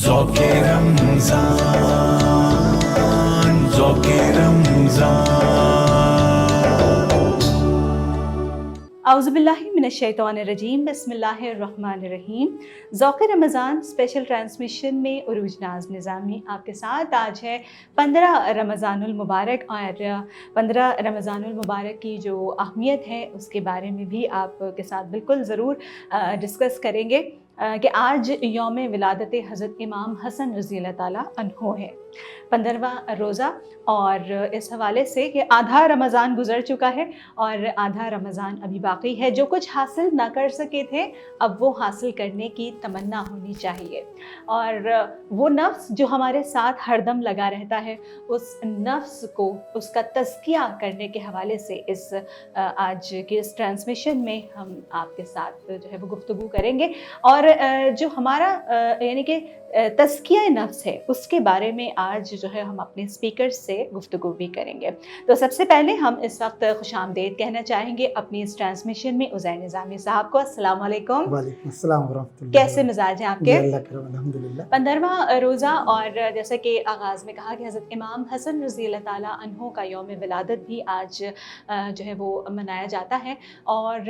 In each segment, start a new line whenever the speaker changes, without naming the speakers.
ذوق رمضان، ذوق رمضان۔
اعوذ باللہ من الشیطان الرجیم، بسم اللہ الرحمن الرحیم۔ ذوق رمضان اسپیشل ٹرانسمیشن میں عروج ناز نظامی آپ کے ساتھ۔ آج ہے 15 رمضان المبارک، اور 15 رمضان المبارک کی جو اہمیت ہے اس کے بارے میں بھی آپ کے ساتھ بالکل ضرور ڈسکس کریں گے کہ آج یوم ولادت حضرت امام حسن رضی اللہ تعالیٰ عنہ ہے، 15واں روزہ، اور اس حوالے سے کہ آدھا رمضان گزر چکا ہے اور آدھا رمضان ابھی باقی ہے۔ جو کچھ حاصل نہ کر سکے تھے اب وہ حاصل کرنے کی تمنا ہونی چاہیے، اور وہ نفس جو ہمارے ساتھ ہر دم لگا رہتا ہے اس نفس کو، اس کا تزکیہ کرنے کے حوالے سے اس آج کے اس ٹرانسمیشن میں ہم آپ کے ساتھ جو ہے وہ گفتگو کریں گے، اور جو ہمارا یعنی کہ تزکیہ نفس ہے اس کے بارے میں آج جو ہے ہم اپنے اسپیکر سے گفتگو بھی کریں گے۔ تو سب سے پہلے ہم اس وقت خوش آمدید کہنا چاہیں گے اپنی اس ٹرانسمیشن میں عزیر نظامی صاحب کو۔ السلام علیکم۔
وعلیکم السلام ورحمۃ اللہ۔
کیسے مزاج ہیں آپ کے؟
اللہ کرم الحمدللہ۔
15واں روزہ، اور جیسا کہ آغاز میں کہا کہ حضرت امام حسن رضی اللہ تعالیٰ عنہ کا یوم ولادت بھی آج جو ہے وہ منایا جاتا ہے، اور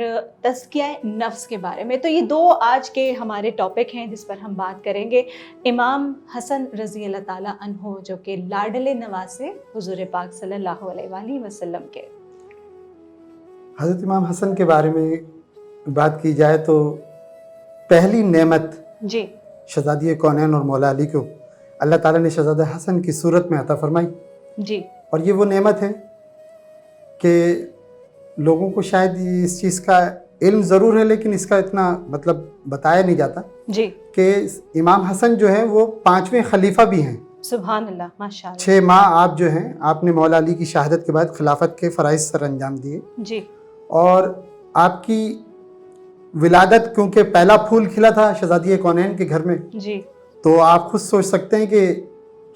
تزکیہ نفس کے بارے میں۔ تو یہ دو آج کے ہمارے ٹاپک ہیں جس پر ہم بات کریں گے۔ امام حسن رضی اللہ تعالیٰ عنہ جو کہ لاڈلے نواسے حضور پاک صلی اللہ علیہ وآلہ وسلم کے۔
حضرت امام حسن کے بارے میں بات کی جائے تو پہلی نعمت
جی
شہزادی کونین اور مولا علی کو اللہ تعالیٰ نے شہزادہ حسن کی صورت میں عطا فرمائی،
جی،
اور یہ وہ نعمت ہے کہ لوگوں کو شاید اس چیز کا علم ضرور ہے لیکن اس کا اتنا مطلب بتایا نہیں جاتا
جی،
کہ امام حسن جو ہے وہ 5ویں خلیفہ بھی ہیں۔
سبحان اللہ، ماشاء اللہ۔
6 ماہ آپ جو ہیں، آپ نے مولا علی کی شہادت کے بعد خلافت کے فرائض سر انجام دیے،
جی،
اور آپ کی ولادت کیونکہ پہلا پھول کھلا تھا شہزادی کونین کے گھر میں،
جی،
تو آپ خود سوچ سکتے ہیں کہ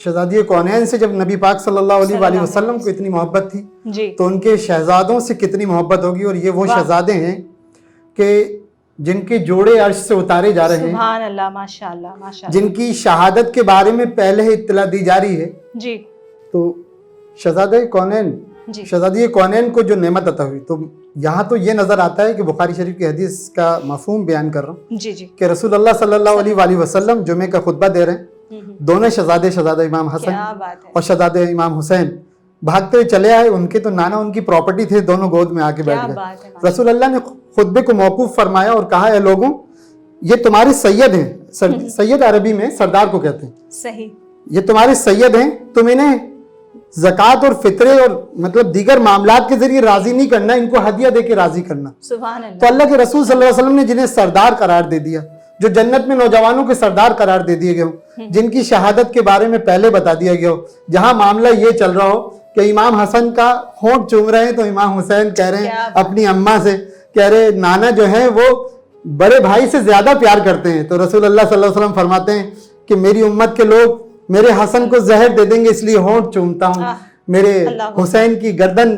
شہزادی کونین سے جب نبی پاک صلی اللہ علیہ وآلہ وسلم کو اتنی محبت تھی
جی،
تو ان کے شہزادوں سے کتنی محبت ہوگی۔ اور یہ وہ شہزادے ہیں کہ جن کے جوڑے عرش سے اتارے جا رہے ہیں،
سبحان اللہ، ماشاء اللہ، ماشاء اللہ،
جن کی شہادت کے بارے میں پہلے ہی اطلاع دی جا رہی ہے۔
جی،
تو شہزادہ کونین،
جی،
شہزادی کونین کو جو نعمت عطا ہوئی، تو یہاں تو یہ نظر آتا ہے کہ بخاری شریف کی حدیث کا مفہوم بیان کر رہا ہوں
جی، جی،
کہ رسول اللہ صلی اللہ علیہ وآلہ وسلم جمعے کا خطبہ دے رہے ہیں، دونوں شہزادے، شہزادہ امام حسن
کیا بات ہے،
اور شہزادہ امام حسین بھاگتے ہوئے چلے آئے۔ ان کے تو نانا ان کی پراپرٹی تھے، دونوں گود میں آ کے بیٹھ
کیا
گئے۔
بات ہے،
رسول اللہ نے خطبے کو موقوف فرمایا اور کہا، اے لوگوں، یہ تمہارے سید ہیں۔ سید عربی میں سردار کو کہتے ہیں۔
صحیح،
یہ تمہارے سید ہیں، تم انہیں زکوٰۃ اور فطرے اور مطلب دیگر معاملات کے ذریعے راضی نہیں کرنا، ان کو ہدیہ دے کے راضی کرنا۔
سبحان
تو
اللہ،
اللہ کے رسول صلی اللہ علیہ وسلم نے جنہیں سردار قرار دے دیا، جو جنت میں نوجوانوں کے سردار قرار دے دیے گئے ہوں، جن کی شہادت کے بارے میں پہلے بتا دیا گیا ہو، جہاں معاملہ یہ چل رہا ہو کہ امام حسن کا ہونٹ چوم رہے ہیں تو امام حسین کہہ رہے ہیں اپنی اماں سے، کہہ رہے نانا جو ہیں وہ بڑے بھائی سے زیادہ پیار کرتے ہیں۔ تو رسول اللہ صلی اللہ علیہ وسلم فرماتے ہیں کہ میری امت کے لوگ میرے حسن کو زہر دے دیں گے اس لیے ہونٹ چومتا ہوں، میرے حسین کی گردن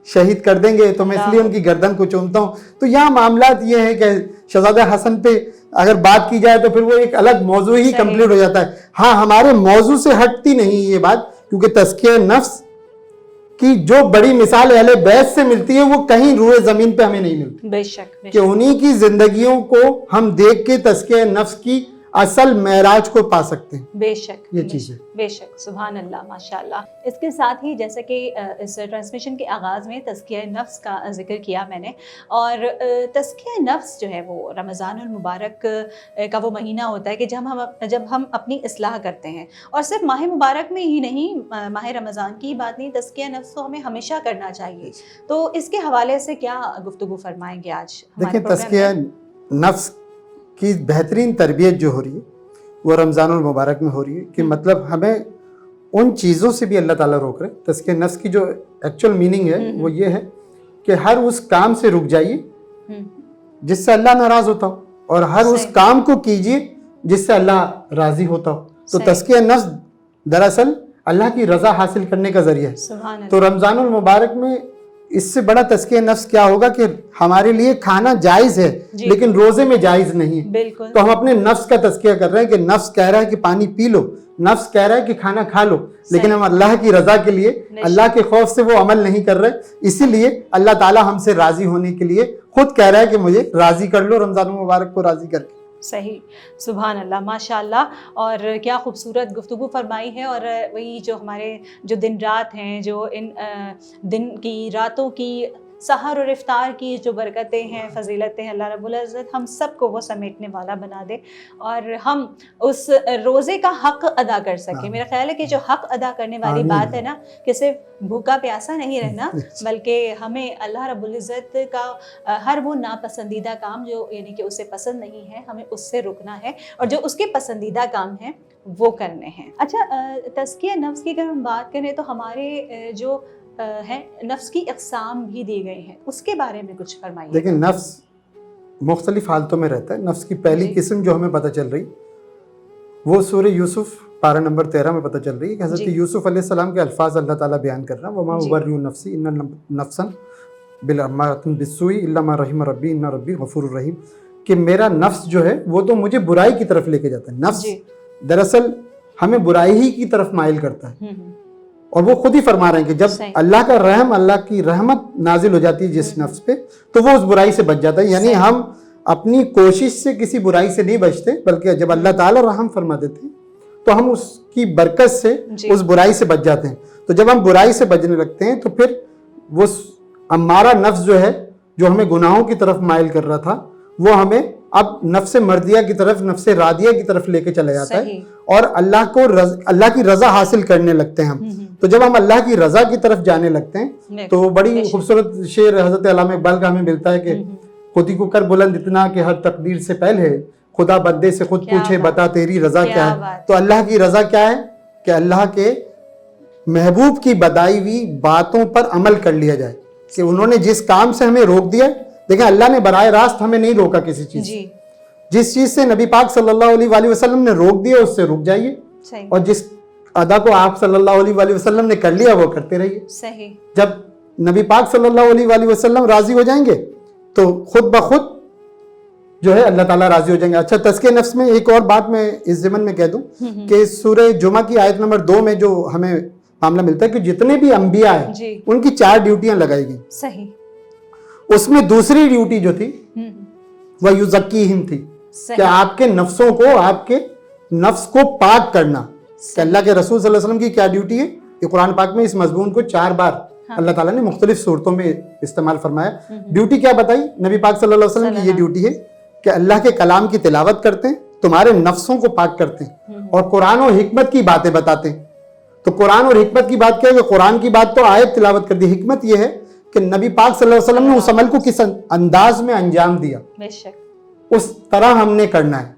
شہید کر دیں گے تو میں اس لیے ان کی گردن کو چومتا ہوں۔ تو یہاں معاملات یہ ہیں کہ شہزادہ حسن پہ اگر بات کی جائے تو پھر وہ ایک الگ موضوع ہی کمپلیٹ ہو جاتا ہے۔ ہاں، ہمارے موضوع سے ہٹتی نہیں یہ بات، کیونکہ تزکیہ نفس کی جو بڑی مثال اہل بیت سے ملتی ہے وہ کہیں روئے زمین پہ ہمیں نہیں ملتی،
بے شک، بے
کہ
شک،
انہی کی زندگیوں کو ہم دیکھ کے تزکیہ نفس کی اصل معراج کو پا سکتے ہیں۔
بے شک،
یہ چیز ہے۔
بے شک، سبحان اللہ، ماشاء اللہ۔ اس کے ساتھ ہی جیسا کہ اس ٹرانسمیشن کے آغاز میں تزکیہ نفس کا ذکر کیا میں نے، اور تزکیہ نفس جو ہے وہ رمضان المبارک کا وہ مہینہ ہوتا ہے کہ جب ہم اپنی اصلاح کرتے ہیں، اور صرف ماہ مبارک میں ہی نہیں، ماہ رمضان کی بات نہیں، تزکیہ نفس کو ہمیں ہمیشہ کرنا چاہیے۔ تو اس کے حوالے سے کیا گفتگو فرمائیں گے آج ہمارے
دیکھیں،
پروگرام
تزکیہ
میں؟
نفس کی بہترین تربیت جو ہو رہی ہے وہ رمضان المبارک میں ہو رہی ہے، کہ مطلب ہمیں ان چیزوں سے بھی اللہ تعالیٰ روک رہے۔ تزکیہ نفس کی جو ایکچوئل میننگ ہے وہ یہ ہے کہ ہر اس کام سے رک جائیے جس سے اللہ ناراض ہوتا ہو، اور ہر اس کام کو کیجیے جس سے اللہ راضی ہوتا ہو۔ تو تزکیہ نفس دراصل اللہ کی رضا حاصل کرنے کا ذریعہ ہے۔ تو رمضان المبارک میں اس سے بڑا تزکیہ نفس کیا ہوگا کہ ہمارے لیے کھانا جائز ہے لیکن روزے میں جائز نہیں ہے.
بالکل.
تو ہم اپنے نفس کا تزکیہ کر رہے ہیں کہ نفس کہہ رہا ہے کہ پانی پی لو, نفس کہہ رہا ہے کہ کھانا کھا لو, لیکن ہم اللہ کی رضا کے لیے, اللہ کے خوف سے وہ عمل نہیں کر رہے. اسی لیے اللہ تعالیٰ ہم سے راضی ہونے کے لیے خود کہہ رہا ہے کہ مجھے راضی کر لو رمضان مبارک کو راضی کر کے.
صحیح, سبحان اللہ, ماشاء اللہ. اور کیا خوبصورت گفتگو فرمائی ہے. اور وہی جو ہمارے جو دن رات ہیں, جو ان دن کی راتوں کی سحر اور افطار کی جو برکتیں ہیں, فضیلتیں ہیں, اللہ رب العزت ہم سب کو وہ سمیٹنے والا بنا دے اور ہم اس روزے کا حق ادا کر سکیں. میرا خیال ہے کہ جو حق ادا کرنے والی بات ہے نا, کہ صرف بھوکا پیاسا نہیں رہنا, بلکہ ہمیں اللہ رب العزت کا ہر وہ ناپسندیدہ کام جو یعنی کہ اسے پسند نہیں ہے, ہمیں اس سے رکنا ہے, اور جو اس کے پسندیدہ کام ہیں وہ کرنے ہیں. اچھا, تزکیہ نفس کی اگر ہم بات کریں تو ہمارے جو ہے نفس کی اقسام بھی دی گئی ہیں, اس کے بارے میں کچھ فرمائیے.
دیکھیں, نفس مختلف حالتوں میں رہتا ہے. نفس کی پہلی قسم جو ہمیں پتہ چل رہی وہ سورہ یوسف پارہ نمبر 13 میں پتہ چل رہی ہے کہ حضرت یوسف علیہ السلام کے الفاظ اللہ تعالیٰ بیان کر رہا ہے. وَمَا أُبَرِّئُ نَفْسِي إِنَّ النَّفْسَ لَأَمَّارَةٌ بِالسُّوءِ إِلَّا مَا رَحِمَ رَبِّي إِنَّ رَبِّي غَفُورٌ رَحِيمٌ, کہ میرا نفس جو ہے وہ تو مجھے برائی کی طرف لے کے جاتا ہے. نفس دراصل ہمیں برائی ہی کی طرف مائل کرتا ہے, اور وہ خود ہی فرما رہے ہیں کہ جب اللہ کا رحم, اللہ کی رحمت نازل ہو جاتی ہے جس نفس پہ, تو وہ اس برائی سے بچ جاتا ہے. یعنی ہم اپنی کوشش سے کسی برائی سے نہیں بچتے, بلکہ جب اللہ تعالیٰ رحم فرما دیتے ہیں تو ہم اس کی برکت سے اس برائی سے بچ جاتے ہیں. تو جب ہم برائی سے بچنے لگتے ہیں تو پھر وہ ہمارا نفس جو ہے, جو ہمیں گناہوں کی طرف مائل کر رہا تھا, وہ ہمیں اب نفس مردیہ کی طرف, نفس راضیہ کی طرف لے کے چلا جاتا ہے, اور اللہ کی رضا حاصل کرنے لگتے ہیں ہم. تو جب ہم اللہ کی رضا کی طرف جانے لگتے ہیں تو بڑی خوبصورت شعر حضرت علامہ اقبال کا ہمیں ملتا ہے کہ خودی کو کر بلند اتنا کہ ہر تقدیر سے پہلے خدا بندے سے خود پوچھے بتا تیری رضا کیا ہے. تو اللہ کی رضا کیا ہے کہ اللہ کے محبوب کی بدائی ہوئی باتوں پر عمل کر لیا جائے, کہ انہوں نے جس کام سے ہمیں روک دیا. دیکھیں, اللہ نے براہ راست ہمیں نہیں روکا کسی چیز سے, جس چیز سے نبی پاک صلی اللہ علیہ وآلہ وسلم نے روک دیا اس سے رک جائیے, اور جس ادا کو آپ صلی اللہ علیہ وآلہ وسلم نے کر لیا وہ کرتے رہیے. جب نبی پاک صلی اللہ علیہ وآلہ وسلم راضی ہو جائیں گے تو خود بخود جو ہے اللہ تعالیٰ راضی ہو جائیں گے. اچھا, تزکیہ نفس میں ایک اور بات میں اس ضمن میں کہہ دوں کہ سورہ جمعہ کی آیت نمبر 2 میں جو ہمیں معاملہ ملتا ہے کہ جتنے بھی انبیاء ہیں ان کی 4 ڈیوٹیاں لگائی گئی. صحیح. اس میں دوسری ڈیوٹی جو تھی وہ یزکیہم تھی, کہ آپ کے نفسوں کو, آپ کے نفس کو پاک کرنا. کہ اللہ کے رسول صلی اللہ علیہ وسلم کی کیا ڈیوٹی ہے, کہ قرآن پاک میں اس مضمون کو 4 بار اللہ تعالیٰ نے مختلف صورتوں میں استعمال فرمایا. ڈیوٹی کیا بتائی نبی پاک صلی اللہ علیہ وسلم کی؟ یہ ڈیوٹی ہے کہ اللہ کے کلام کی تلاوت کرتے ہیں, تمہارے نفسوں کو پاک کرتے ہیں, اور قرآن اور حکمت کی باتیں بتاتے ہیں. تو قرآن اور حکمت کی بات کیا ہے کہ قرآن کی بات تو آیت تلاوت کر دی, حکمت یہ ہے کہ نبی پاک صلی اللہ علیہ وسلم نے اس عمل کو کس انداز میں انجام دیا, اس طرح ہم نے کرنا ہے.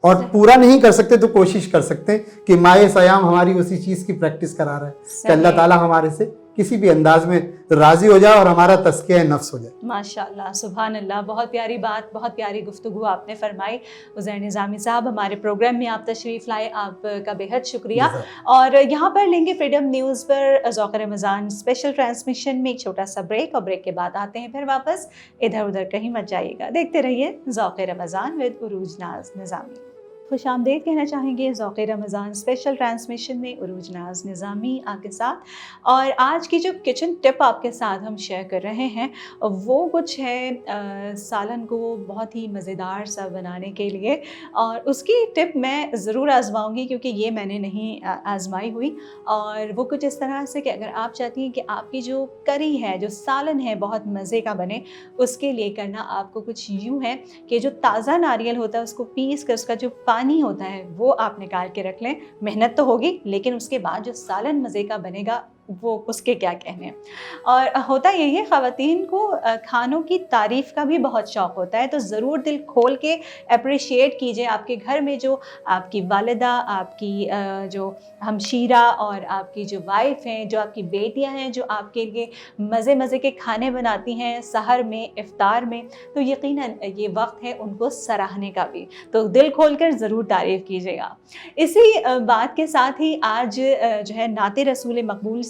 اور پورا نہیں کر سکتے تو کوشش کر سکتے ہیں کہ مائع سیام ہماری اسی چیز کی پریکٹس کرا رہا ہے کہ اللہ تعالیٰ ہمارے سے کسی بھی انداز میں راضی ہو جائے اور ہمارا تزکیہ نفس ہو جائے.
ماشاءاللہ, سبحان اللہ, بہت پیاری بات, بہت پیاری گفتگو آپ نے فرمائی. عزیر نظامی صاحب, ہمارے پروگرام میں آپ تشریف لائے, آپ کا بہت شکریہ. اور یہاں پر لیں گے فریڈم نیوز پر ذوق رمضان اسپیشل ٹرانسمیشن میں ایک چھوٹا سا بریک, اور بریک کے بعد آتے ہیں پھر واپس. ادھر ادھر کہیں مت جائیے گا, دیکھتے رہیے ذوق رمضان ود عروج ناز نظامی. خوش آمدید کہنا چاہیں گے ذوق رمضان اسپیشل ٹرانسمیشن میں عروج ناز نظامی آپ کے ساتھ. اور آج کی جو کچن ٹپ آپ کے ساتھ ہم شیئر کر رہے ہیں وہ کچھ ہے سالن کو بہت ہی مزیدار سا بنانے کے لیے, اور اس کی ٹپ میں ضرور آزماؤں گی کیونکہ یہ میں نے نہیں آزمائی ہوئی. اور وہ کچھ اس طرح سے کہ اگر آپ چاہتی ہیں کہ آپ کی جو کری ہے, جو سالن ہے بہت مزے کا بنے, اس کے لیے کرنا آپ کو کچھ یوں ہے کہ جو تازہ ناریل ہوتا ہے اس کو پیس کر اس کا جو پانی ہوتا ہے وہ آپ نکال کے رکھ لیں. محنت تو ہوگی لیکن اس کے بعد جو سالن مزے کا بنے گا وہ اس کے کیا کہنے. اور ہوتا یہی ہے, خواتین کو کھانوں کی تعریف کا بھی بہت شوق ہوتا ہے, تو ضرور دل کھول کے اپریشیٹ کیجئے آپ کے گھر میں جو آپ کی والدہ, آپ کی جو ہمشیرہ اور آپ کی جو وائف ہیں, جو آپ کی بیٹیاں ہیں, جو آپ کے لیے مزے مزے کے کھانے بناتی ہیں سحر میں, افطار میں, تو یقیناً یہ وقت ہے ان کو سراہنے کا بھی. تو دل کھول کر ضرور تعریف کیجیے گا. اسی بات کے ساتھ ہی آج جو ہے نعت رسول مقبول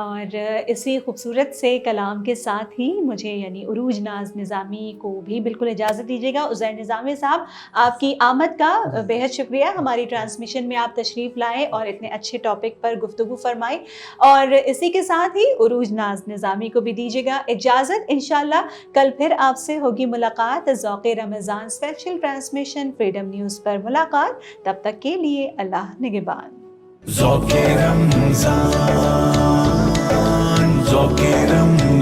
اور اسی خوبصورت سے کلام کے ساتھ ہی مجھے یعنی عروج ناز نظامی کو بھی بالکل اجازت دیجیے گا. عزیر نظامی صاحب آپ کی آمد کا بے حد شکریہ. ہماری ٹرانسمیشن میں آپ تشریف لائے اور اتنے اچھے ٹاپک پر گفتگو فرمائی, اور اسی کے ساتھ ہی عروج ناز نظامی کو بھی دیجیے گا اجازت. انشاءاللہ کل پھر آپ سے ہوگی ملاقات. ذوق رمضان اسپیشل ٹرانسمیشن فریڈم نیوز پر ملاقات. تب تک کے لیے اللہ نگہبان.
ذوق رمضان ذوق رمضان